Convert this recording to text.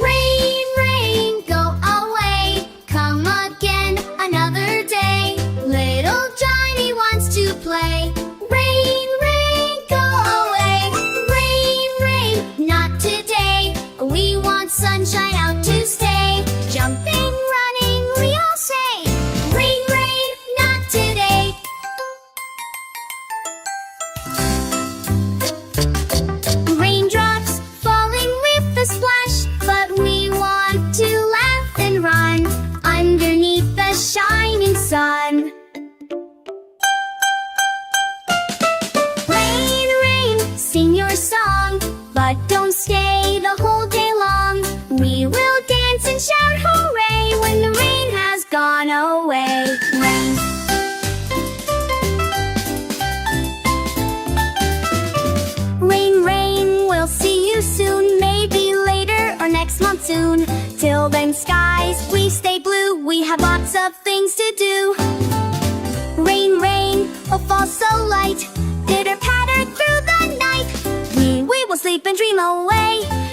Rain, rain, go away. Come again another day. Little Johnny wants to play. Rain, rain, go away. Rain, rain, not today. We want sunshine out to stay. Jumping, running, we all say. Rain, rain, not today. Raindrops falling with a splash, but we want to laugh and run underneath the shining sun. Rain, rain, sing your song, but don't stay the whole day long. We will dance and shout hooray when the rain has gone away. Rain. Rain, rain, we'll see you soon. Maybe later or next monsoon. Till then, skies, please stay blue. We have lots of things to do. Rain, rain, oh fall so light. Pitter patter through the night. We will sleep and dream away.